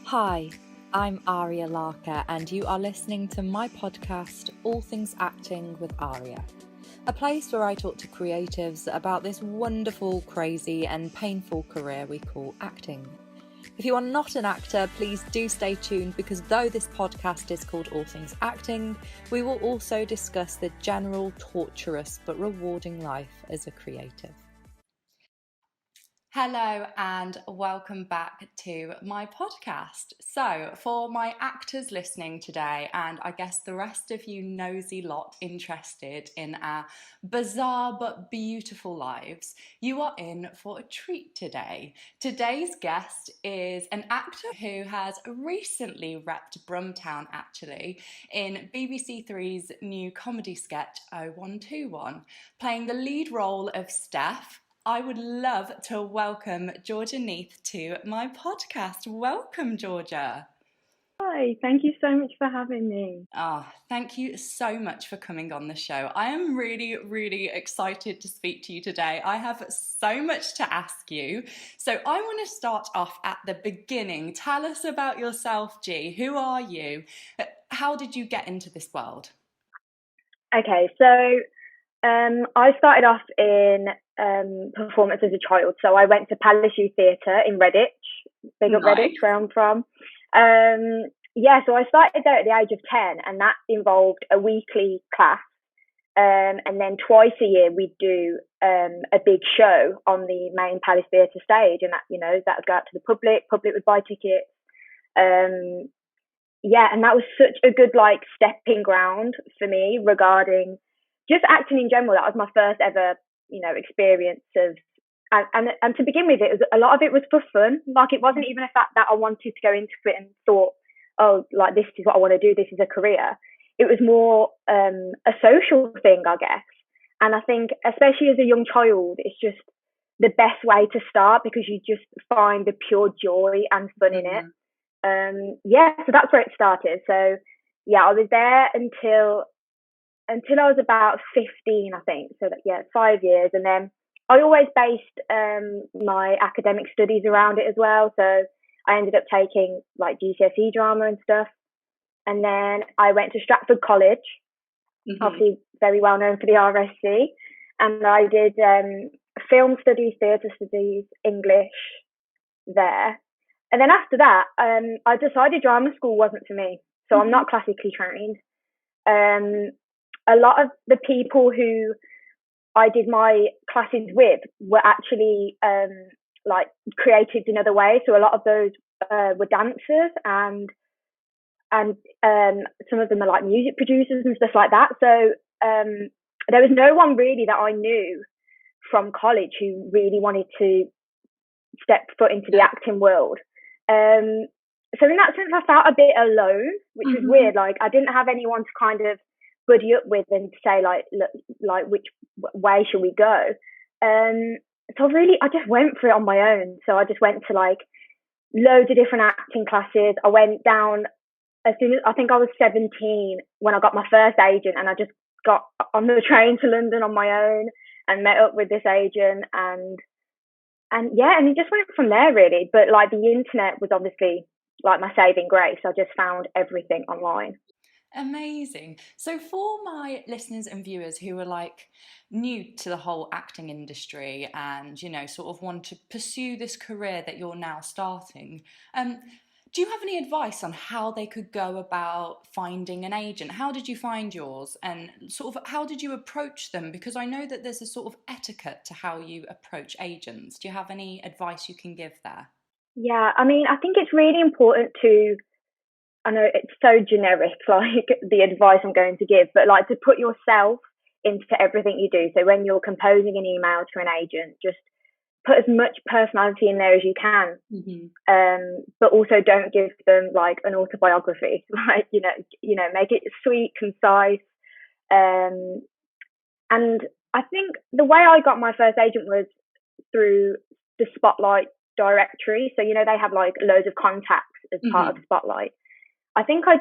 Hi, I'm Aria Larker, and you are listening to my podcast, All Things Acting with Aria, a place where I talk to creatives about this wonderful, crazy, and painful career we call acting. If you are not an actor, please do stay tuned, because though this podcast is called All Things Acting, we will also discuss the general torturous but rewarding life as a creative. Hello and welcome back to my podcast. So, for my actors listening today, and I guess the rest of you nosy lot interested in our bizarre but beautiful lives, you are in for a treat today. Today's guest is an actor who has recently repped Brumtown, actually, in BBC Three's new comedy sketch 0121, playing the lead role of Steph. I would love to welcome Georgia Neath to my podcast. Welcome, Georgia. Hi, thank you so much for having me. Thank you so much for coming on the show. I am really, really excited to speak to you today. I have so much to ask you. So I want to start off at the beginning. Tell us about yourself, G. Who are you? How did you get into this world? Okay, so I started off in performance as a child. So I went to Palace Youth Theatre in Redditch, big up Nice. Redditch, where I'm from. So I started there at the age of 10, and that involved a weekly class. And then twice a year we'd do a big show on the main Palace Theatre stage, and that would go out to the public. Public would buy tickets. And that was such a good stepping ground for me regarding just acting in general. That was my first ever experience of, and to begin with, a lot of it was for fun. Like, it wasn't even a fact that I wanted to go into it and thought, oh, like, this is what I want to do, this is a career. It was more a social thing, I guess. And I think, especially as a young child, it's just the best way to start, because you just find the pure joy and fun in it. So that's where it started. So I was there until I was about 15, I think. So 5 years. And then I always based my academic studies around it as well. So I ended up taking like GCSE drama and stuff. And then I went to Stratford College, obviously very well known for the RSC. And I did film studies, theatre studies, English there. And then after that, I decided drama school wasn't for me. So I'm not classically trained. A lot of the people who I did my classes with were actually creatives in other ways. So a lot of those were dancers, and some of them are like music producers and stuff like that. So there was no one really that I knew from college who really wanted to step foot into the acting world. So in that sense, I felt a bit alone, which was weird. Like, I didn't have anyone to kind of buddy up with and say like which way should we go. So I just went for it on my own. So I just went to like loads of different acting classes. I went down as soon as, I think I was 17 when I got my first agent, and I just got on the train to London on my own and met up with this agent, and it just went from there, really. But like, the internet was obviously like my saving grace. I just found everything online. Amazing. So for my listeners and viewers who are like new to the whole acting industry and, sort of want to pursue this career that you're now starting, do you have any advice on how they could go about finding an agent? How did you find yours, and sort of how did you approach them? Because I know that there's a sort of etiquette to how you approach agents. Do you have any advice you can give there? Yeah, I mean, I think it's really important to, I know it's so generic, like the advice I'm going to give, but like to put yourself into everything you do. So when you're composing an email to an agent, just put as much personality in there as you can. But also don't give them like an autobiography. Like, make it sweet, concise. And I think the way I got my first agent was through the Spotlight directory. So, they have like loads of contacts as part of Spotlight. I think I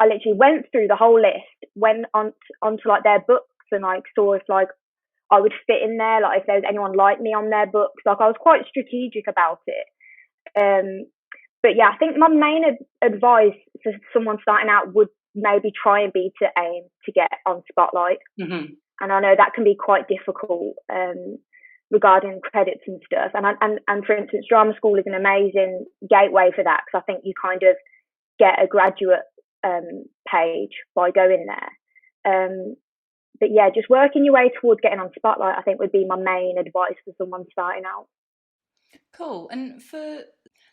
literally went through the whole list, went onto like their books, and like saw if like I would fit in there, like if there was anyone like me on their books. Like, I was quite strategic about it. but yeah, I think my main advice for someone starting out would maybe try and be to aim to get on Spotlight. Mm-hmm. And I know that can be quite difficult regarding credits and stuff. And for instance, drama school is an amazing gateway for that, because I think you kind of get a graduate page by going there. But yeah, just working your way towards getting on Spotlight, I think, would be my main advice for someone starting out. Cool. And for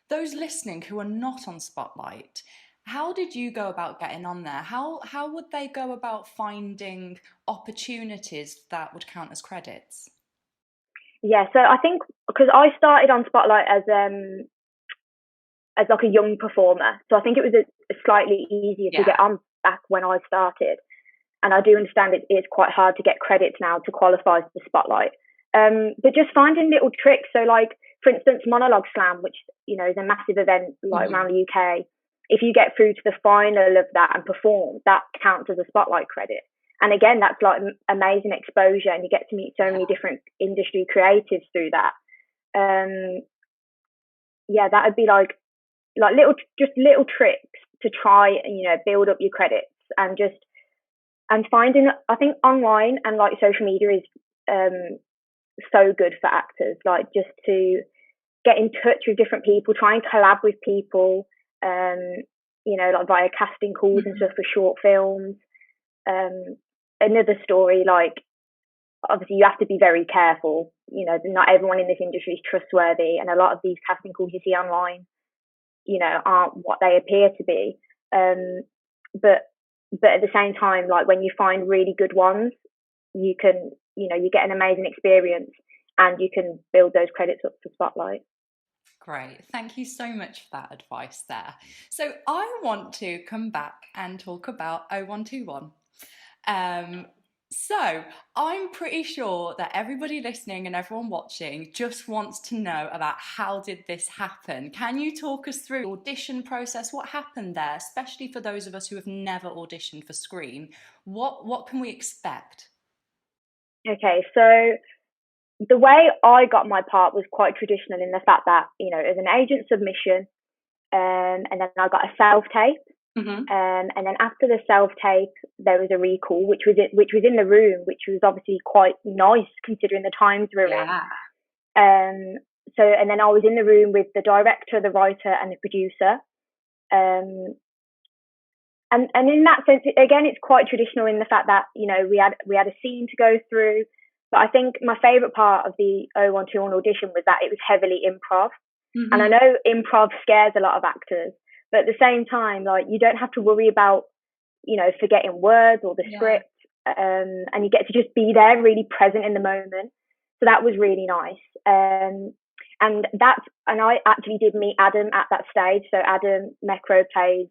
those listening who are not on Spotlight, how did you go about getting on there? How would they go about finding opportunities that would count as credits? Yeah, so I think because I started on Spotlight as like a young performer, so I think it was a slightly easier to get on back when I started. And I do understand it's quite hard to get credits now to qualify for the Spotlight. But just finding little tricks. So like, for instance, Monologue Slam, which, you know, is a massive event like around the UK. If you get through to the final of that and perform, that counts as a Spotlight credit. And again, that's like amazing exposure, and you get to meet so many different industry creatives through that. Yeah, that would be like little tricks to try and, you know, build up your credits, and finding, I think online and like social media is so good for actors, like just to get in touch with different people, try and collab with people, you know, like via casting calls and stuff for short films. Another story, like, obviously you have to be very careful, you know, not everyone in this industry is trustworthy, and a lot of these casting calls you see online, you know, aren't what they appear to be. But at the same time, like, when you find really good ones, you can, you know, you get an amazing experience, and you can build those credits up for Spotlight. Great. Thank you so much for that advice there. So I want to come back and talk about 0121. So I'm pretty sure that everybody listening and everyone watching just wants to know about how did this happen. Can you talk us through the audition process? What happened there, especially for those of us who have never auditioned for screen? What can we expect? Okay, so the way I got my part was quite traditional in the fact that, you know, it was an agent submission, and then I got a self-tape. And then after the self-tape, there was a recall, which was in the room, which was obviously quite nice considering the times we're in. So, and then I was in the room with the director, the writer, and the producer. And in that sense, again, it's quite traditional in the fact that, you know, we had a scene to go through. But I think my favourite part of the 0121 audition was that it was heavily improv. And I know improv scares a lot of actors, but at the same time, like, you don't have to worry about, you know, forgetting words or the script, and you get to just be there, really present in the moment. So that was really nice. And I actually did meet Adam at that stage. So Adam Mecro plays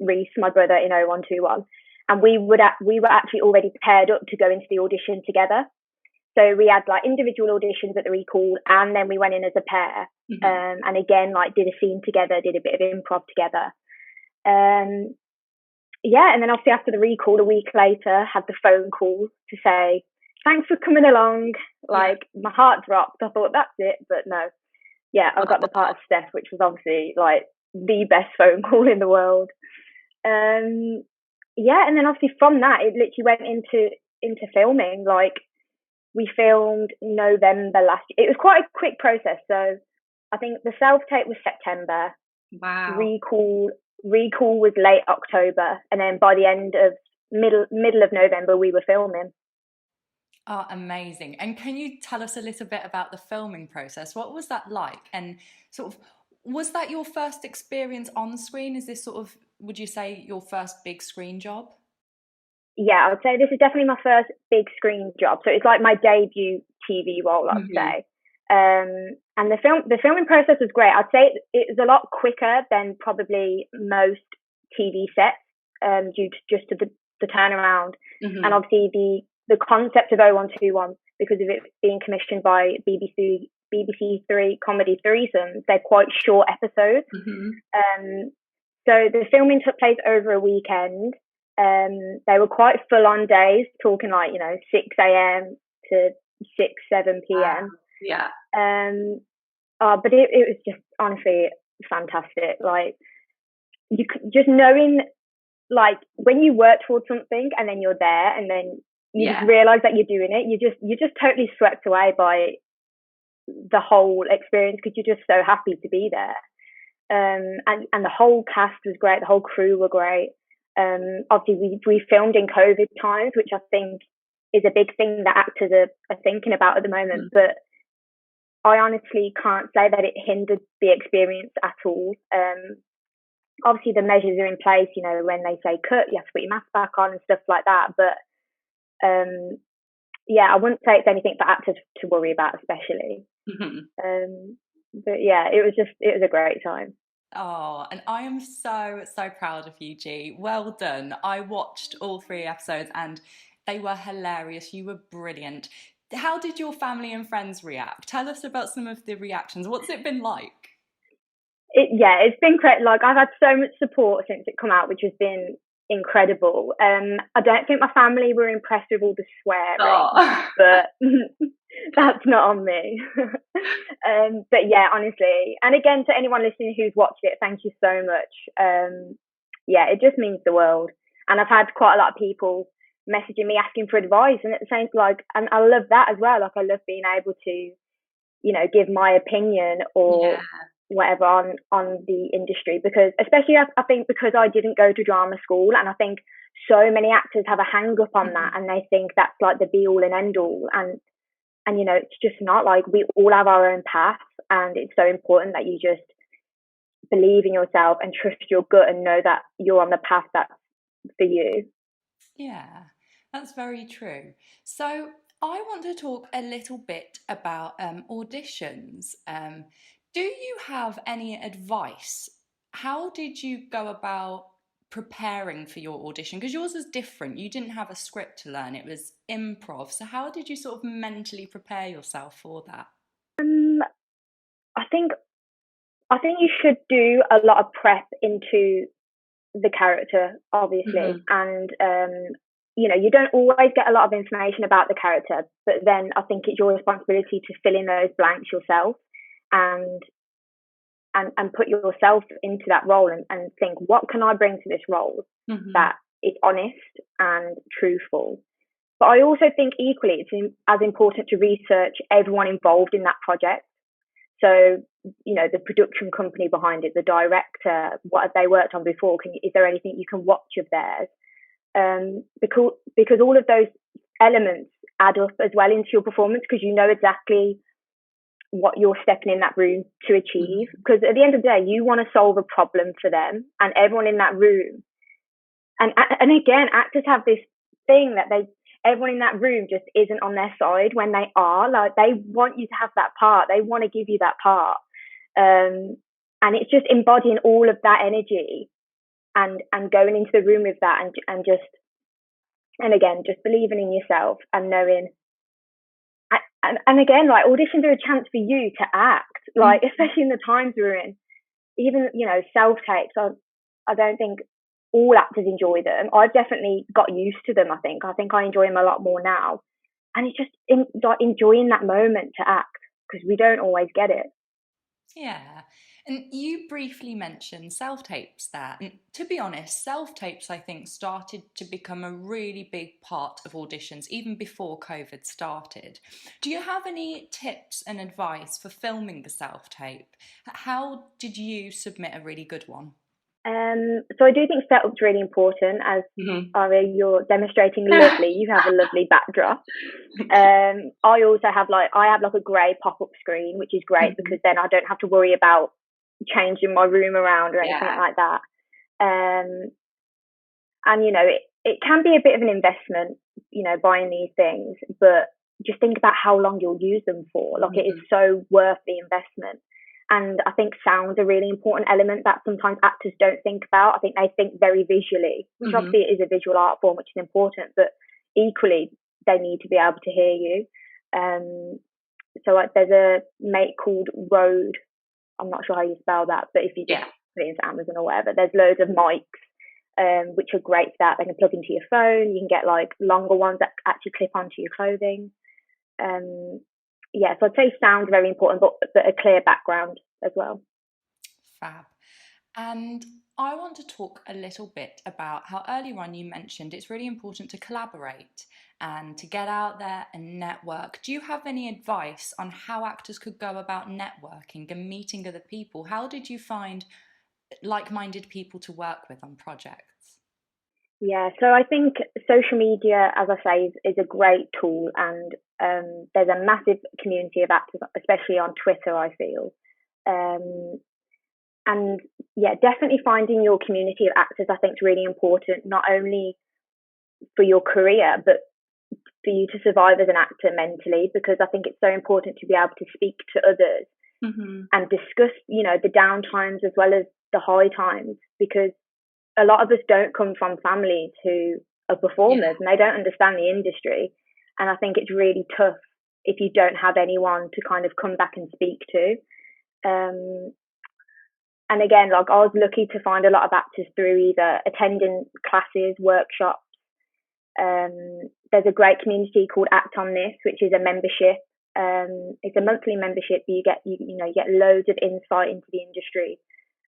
Reese, my brother, in 0121, and we were actually already paired up to go into the audition together. So we had like individual auditions at the recall, and then we went in as a pair. And again, like, did a scene together, did a bit of improv together. Yeah, and then obviously after the recall, a week later, had the phone call to say, thanks for coming along. Like, my heart dropped. I thought, that's it, but no. Yeah, I got the part of Steph, which was obviously like the best phone call in the world. Yeah, and then obviously from that, it literally went into filming. Like, we filmed November last year. It was quite a quick process. So I think the self-tape was September. Wow. Recall was late October. And then by the end of middle of November, we were filming. Oh, amazing. And can you tell us a little bit about the filming process? What was that like? And sort of, was that your first experience on screen? Is this sort of, would you say, your first big screen job? Yeah, I would say this is definitely my first big screen job. So it's like my debut TV role, I'd say. And the filming process was great. I'd say it was a lot quicker than probably most TV sets, due to the turnaround. And obviously the concept of 0121, because of it being commissioned by BBC Three comedy threesomes, they're quite short episodes. So the filming took place over a weekend. They were quite full on days, talking like, you know, 6 a.m. to 7 p.m. Yeah. But it was just honestly fantastic. Like, just knowing, like, when you work towards something and then you're there and then you just realize that you're doing it, you're just totally swept away by the whole experience because you're just so happy to be there. And the whole cast was great, the whole crew were great. Obviously we filmed in COVID times, which I think is a big thing that actors are thinking about at the moment, but I honestly can't say that it hindered the experience at all. Obviously the measures are in place, you know, when they say cut, you have to put your mask back on and stuff like that, but yeah, I wouldn't say it's anything for actors to worry about, especially. But yeah, it was a great time. Oh, and I am so, so proud of you, G. Well done. I watched all 3 episodes and they were hilarious. You were brilliant. How did your family and friends react? Tell us about some of the reactions. What's it been like? It's been great. Like, I've had so much support since it come out, which has been incredible. I don't think my family were impressed with all the swearing, but that's not on me. But yeah, honestly, and again, to anyone listening who's watched it, thank you so much. Yeah, it just means the world. And I've had quite a lot of people messaging me asking for advice, and at the same like, and I love that as well. Like, I love being able to, you know, give my opinion or whatever on the industry, because especially I think because I didn't go to drama school, and I think so many actors have a hang up on that, and they think that's like the be all and end all, and you know, it's just not. Like, we all have our own path, and it's so important that you just believe in yourself and trust your gut and know that you're on the path that's for you. Yeah, that's very true. So I want to talk a little bit about auditions. Do you have any advice? How did you go about preparing for your audition? Because yours was different. You didn't have a script to learn, it was improv. So how did you sort of mentally prepare yourself for that? I think you should do a lot of prep into the character, obviously, and you know, you don't always get a lot of information about the character, but then I think it's your responsibility to fill in those blanks yourself, and put yourself into that role, and think, what can I bring to this role that is honest and truthful. But I also think equally it's as important to research everyone involved in that project. So, you know, the production company behind it, the director, what have they worked on before? Is there anything you can watch of theirs? Because all of those elements add up as well into your performance, because you know exactly what you're stepping in that room to achieve. Because at the end of the day, you want to solve a problem for them and everyone in that room. And again, actors have this thing that everyone in that room just isn't on their side when they are. Like, they want you to have that part. They want to give you that part. And it's just embodying all of that energy and going into the room with that, and again, just believing in yourself and knowing. And again, like, auditions are a chance for you to act, like, especially in the times we're in. Even, you know, self-tapes, I don't think all actors enjoy them. I've definitely got used to them, I think. I enjoy them a lot more now. And it's just like enjoying that moment to act, because we don't always get it. Yeah. And you briefly mentioned self tapes there. And to be honest, self tapes, I think, started to become a really big part of auditions even before COVID started. Do you have any tips and advice for filming the self tape? How did you submit a really good one? So I do think setup's really important, as Aria, you're demonstrating lovely. You have a lovely backdrop. I also have a grey pop-up screen, which is great because then I don't have to worry about changing my room around or anything like that. And you know, it can be a bit of an investment, you know, buying these things, but just think about how long you'll use them for. Like, it is so worth the investment. And I think sound's a really important element that sometimes actors don't think about. I think they think very visually, which obviously is a visual art form, which is important, but equally they need to be able to hear you. So like, there's a make called Rode. I'm not sure how you spell that, but if you just put it into Amazon or whatever, there's loads of mics, which are great for that. They can plug into your phone. You can get like longer ones that actually clip onto your clothing. So I'd say sound very important, but a clear background as well. Fab. And I want to talk a little bit about how earlier on you mentioned it's really important to collaborate and to get out there and network. Do you have any advice on how actors could go about networking and meeting other people? How did you find like-minded people to work with on projects? Yeah, so I think social media, as I say, is a great tool, and there's a massive community of actors, especially on Twitter, I feel. Um, and yeah, definitely finding your community of actors, I think, is really important, not only for your career, but for you to survive as an actor mentally, because I think it's so important to be able to speak to others and discuss, the down times as well as the high times, because a lot of us don't come from families who are performers and they don't understand the industry. And I think it's really tough if you don't have anyone to kind of come back and speak to. And again, like, I was lucky to find a lot of actors through either attending classes, workshops. There's a great community called Act on This, which is a membership. It's a monthly membership. You get loads of insight into the industry,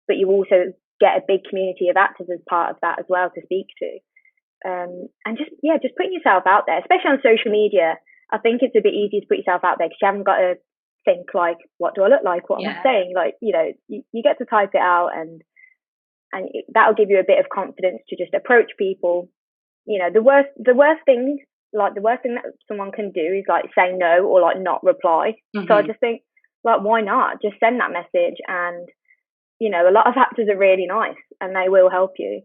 but you also get a big community of actors as part of that as well to speak to. And just putting yourself out there, especially on social media. I think it's a bit easier to put yourself out there because you haven't got to think like, what do I look like? What am I saying? Like, you get to type it out, and that'll give you a bit of confidence to just approach people. The worst thing that someone can do is like say no or like not reply. So I just think, like, why not just send that message? And a lot of actors are really nice and they will help you.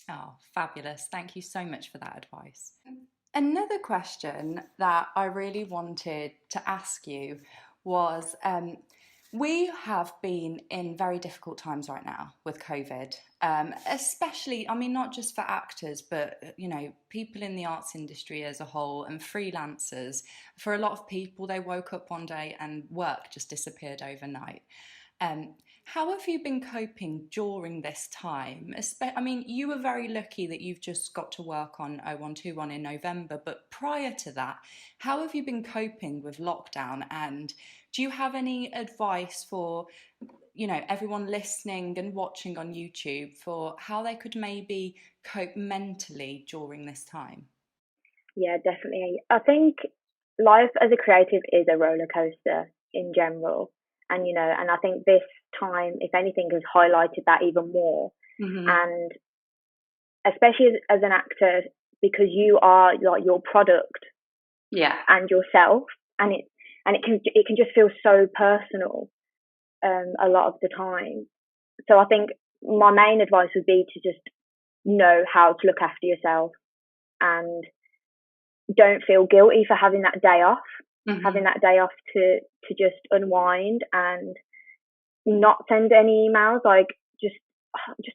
Oh, fabulous. Thank you so much for that advice. Another question that I really wanted to ask you was, we have been in very difficult times right now with COVID, especially, I mean, not just for actors, but, people in the arts industry as a whole and freelancers. For a lot of people, they woke up one day and work just disappeared overnight. How have you been coping during this time? I mean, you were very lucky that you've just got to work on 0121 in November, but prior to that, how have you been coping with lockdown? And do you have any advice for, everyone listening and watching on YouTube for how they could maybe cope mentally during this time? Yeah, definitely. I think life as a creative is a roller coaster in general. And I think this time, if anything, has highlighted that even more. And especially as an actor, because you are like your product and yourself, and it can just feel so personal a lot of the time. So I think my main advice would be to just know how to look after yourself, and don't feel guilty for having that day off, having that day off to just unwind and not send any emails. Like, just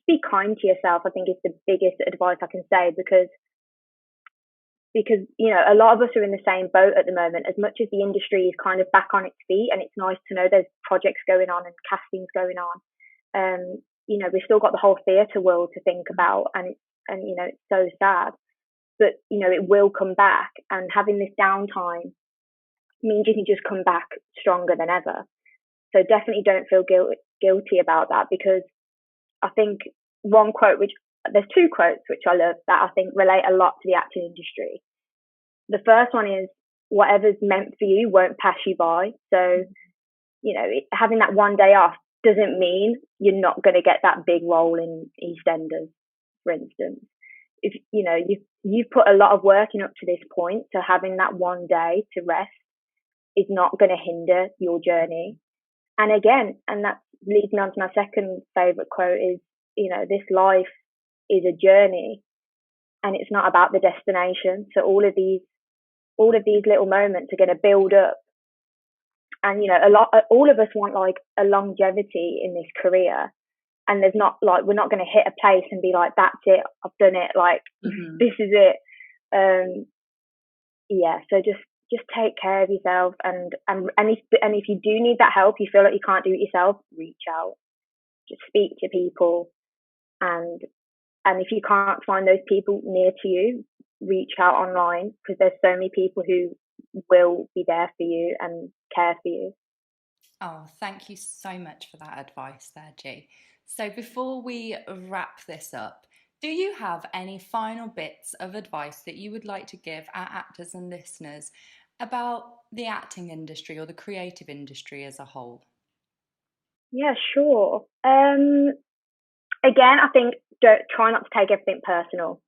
be kind to yourself, I think, is the biggest advice I can say, because a lot of us are in the same boat at the moment. As much as the industry is kind of back on its feet, and it's nice to know there's projects going on and castings going on, we've still got the whole theatre world to think about, and it's so sad, but it will come back, and having this downtime means you can just come back stronger than ever. So definitely don't feel guilty about that, because I think there's two quotes which I love that I think relate a lot to the acting industry. The first one is, whatever's meant for you won't pass you by. So, having that one day off doesn't mean you're not going to get that big role in EastEnders, for instance. If you've put a lot of work in up to this point, so having that one day to rest is not going to hinder your journey. And again, and that leads me on to my second favorite quote is, this life is a journey and it's not about the destination. So all of these little moments are going to build up. And, all of us want like a longevity in this career. And there's not like, we're not going to hit a place and be like, that's it, I've done it. Like, this is it. So just take care of yourself, and if you do need that help, you feel like you can't do it yourself, reach out, just speak to people, and if you can't find those people near to you, reach out online, because there's so many people who will be there for you and care for you. Oh, thank you so much for that advice there, G. So before we wrap this up, do you have any final bits of advice that you would like to give our actors and listeners about the acting industry or the creative industry as a whole? Yeah, sure. Again, I think don't try not to take everything personal,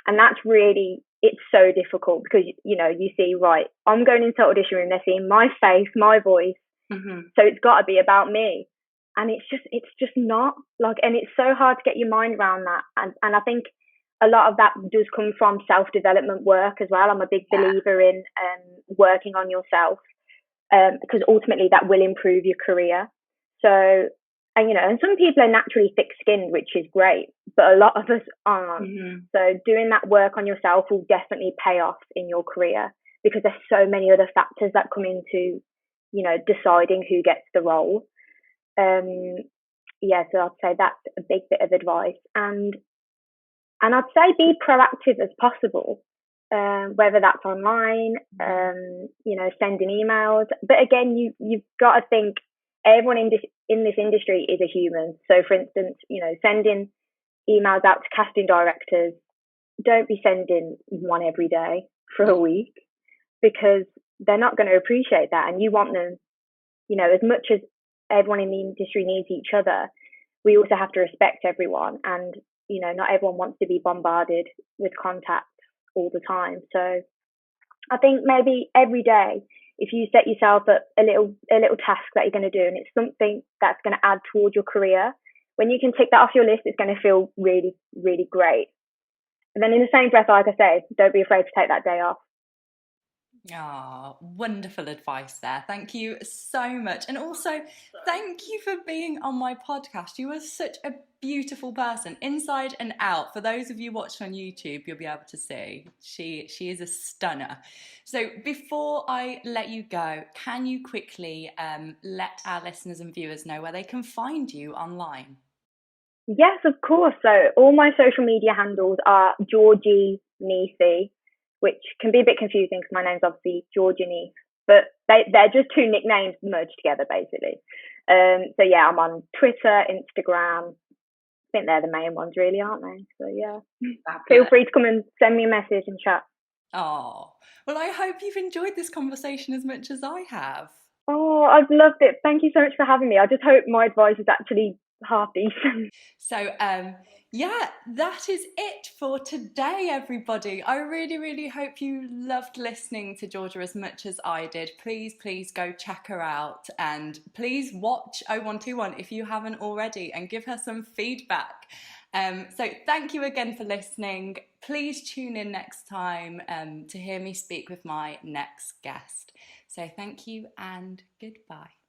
and that's really it's so difficult because you see, right, I'm going into the audition room, they're seeing my face, my voice, Mm-hmm. so it's got to be about me, and it's just not like, and it's so hard to get your mind around that, and I think a lot of that does come from self development work as well. I'm a big Yeah. believer in working on yourself because ultimately that will improve your career. So, and some people are naturally thick skinned, which is great, but a lot of us aren't. Mm-hmm. So, doing that work on yourself will definitely pay off in your career because there's so many other factors that come into, deciding who gets the role. Um, yeah, so I'd say that's a big bit of advice, and I'd say be proactive as possible, whether that's online, sending emails. But again, you've got to think everyone in this industry is a human. So, for instance, sending emails out to casting directors. Don't be sending one every day for a week because they're not going to appreciate that. And you want them, as much as everyone in the industry needs each other, we also have to respect everyone. And, not everyone wants to be bombarded with contacts all the time. So I think maybe every day, if you set yourself a little task that you're going to do, and it's something that's going to add towards your career, when you can tick that off your list, it's going to feel really, really great. And then in the same breath, like I say, don't be afraid to take that day off. Ah, wonderful advice there. Thank you so much. And also, thank you for being on my podcast. You are such a beautiful person, inside and out. For those of you watching on YouTube, you'll be able to see she is a stunner. So before I let you go, can you quickly let our listeners and viewers know where they can find you online? Yes, of course. So all my social media handles are Georgie Neath, which can be a bit confusing because my name's obviously Georgia Neath, but they're just two nicknames merged together, basically. So yeah, I'm on Twitter, Instagram. I think they're the main ones, really, aren't they? So yeah, feel Fabulous. free to come and send me a message and chat. Oh, well, I hope you've enjoyed this conversation as much as I have. Oh, I've loved it. Thank you so much for having me. I just hope my advice is actually half decent. So, yeah, that is it for today, everybody. I really, really hope you loved listening to Georgia as much as I did. Please, please go check her out and please watch 0121 if you haven't already and give her some feedback. So, thank you again for listening. Please tune in next time to hear me speak with my next guest. So, thank you and goodbye.